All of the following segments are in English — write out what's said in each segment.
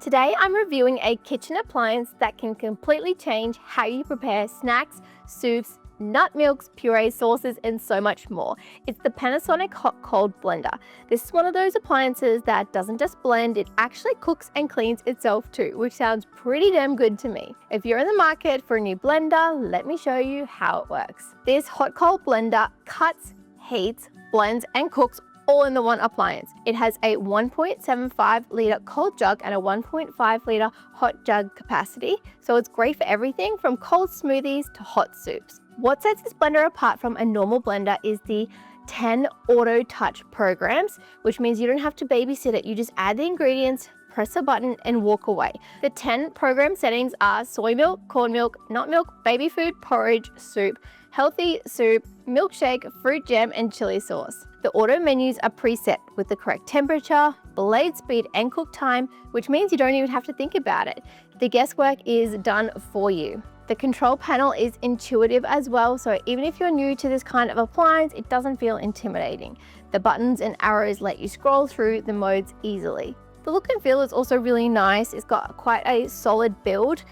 Today I'm reviewing a kitchen appliance that can completely change how you prepare snacks, soups, nut milks, purees, sauces, and so much more. It's the Panasonic Hot Cold Blender. This is one of those appliances that doesn't just blend, it actually cooks and cleans itself too, which sounds pretty damn good to me. If you're in the market for a new blender, let me show you how it works. This Hot Cold Blender cuts, heats, blends, and cooks all in the one appliance. It has a 1.75 litre cold jug and a 1.5 litre hot jug capacity, so it's great for everything from cold smoothies to hot soups. What sets this blender apart from a normal blender is the 10 auto touch programs, which means you don't have to babysit it. You just add the ingredients, press a button, and walk away. The 10 program settings are soy milk, corn milk, nut milk, baby food, porridge, soup, healthy soup, milkshake, fruit jam, and chili sauce. The auto menus are preset with the correct temperature, blade speed, and cook time, which means you don't even have to think about it. The guesswork is done for you. The control panel is intuitive as well, so even if you're new to this kind of appliance, it doesn't feel intimidating. The buttons and arrows let you scroll through the modes easily. The look and feel is also really nice. It's got quite a solid build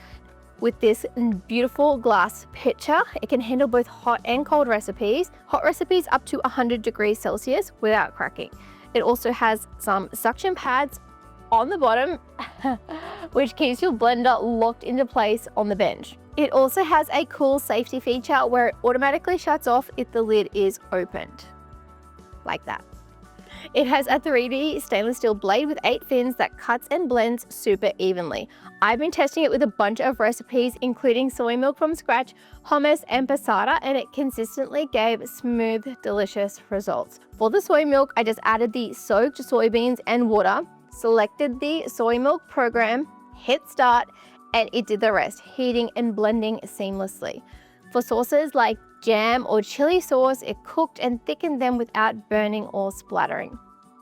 with this beautiful glass pitcher. It can handle both hot and cold recipes. Hot recipes up to 100 degrees Celsius without cracking. It also has some suction pads on the bottom, which keeps your blender locked into place on the bench. It also has a cool safety feature where it automatically shuts off if the lid is opened, like that. It has a 3D stainless steel blade with 8 fins that cuts and blends super evenly. I've been testing it with a bunch of recipes, including soy milk from scratch, hummus, and passata, and it consistently gave smooth, delicious results. For the soy milk, I just added the soaked soybeans and water, selected the soy milk program, hit start, and it did the rest, heating and blending seamlessly. For sauces like jam or chili sauce, it cooked and thickened them without burning or splattering.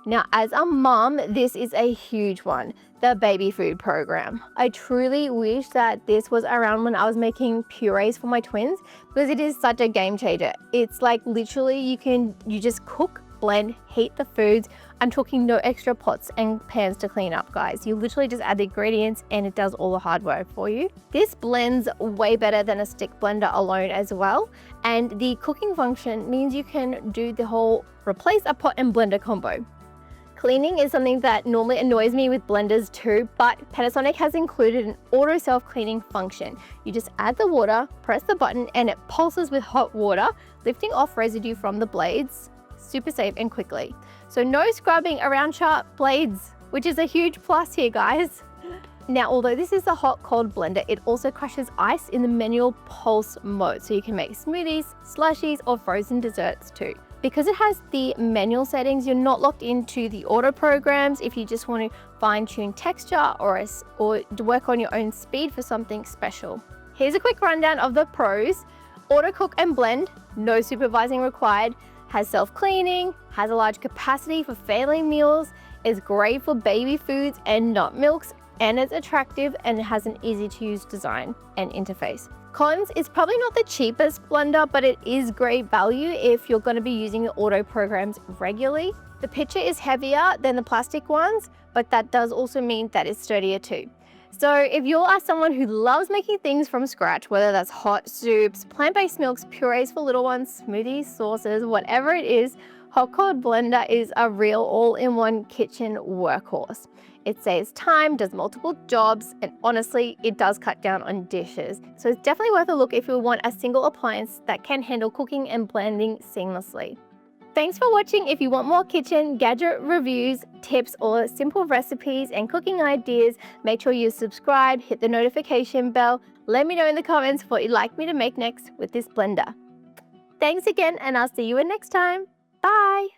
Now, as a mom, this is a huge one, the baby food program. I truly wish that this was around when I was making purees for my twins, because it is such a game changer. It's like literally you just cook, blend, heat the foods. I'm talking no extra pots and pans to clean up, guys. You literally just add the ingredients and it does all the hard work for you. This blends way better than a stick blender alone as well. And the cooking function means you can do the whole replace a pot and blender combo. Cleaning is something that normally annoys me with blenders too, but Panasonic has included an auto self-cleaning function. You just add the water, press the button, and it pulses with hot water, lifting off residue from the blades, super safe and quickly. So no scrubbing around sharp blades, which is a huge plus here, guys. Now, although this is a hot cold blender, it also crushes ice in the manual pulse mode, so you can make smoothies, slushies, or frozen desserts too. Because it has the manual settings, you're not locked into the auto programs if you just want to fine-tune texture or work on your own speed for something special. Here's a quick rundown of the pros. Auto cook and blend, no supervising required, has self-cleaning, has a large capacity for family meals, is great for baby foods and nut milks, and it's attractive and has an easy-to-use design and interface. Cons is probably not the cheapest blender, but it is great value if you're going to be using the auto programs regularly. The pitcher is heavier than the plastic ones, but that does also mean that it's sturdier too. So if you are someone who loves making things from scratch, whether that's hot soups, plant-based milks, purees for little ones, smoothies, sauces, whatever it is, Hot Cold Blender is a real all-in-one kitchen workhorse. It saves time, does multiple jobs, and honestly, it does cut down on dishes. So it's definitely worth a look if you want a single appliance that can handle cooking and blending seamlessly. Thanks for watching. If you want more kitchen gadget reviews, tips, or simple recipes and cooking ideas, make sure you subscribe, hit the notification bell. Let me know in the comments what you'd like me to make next with this blender. Thanks again, and I'll see you next time. Bye.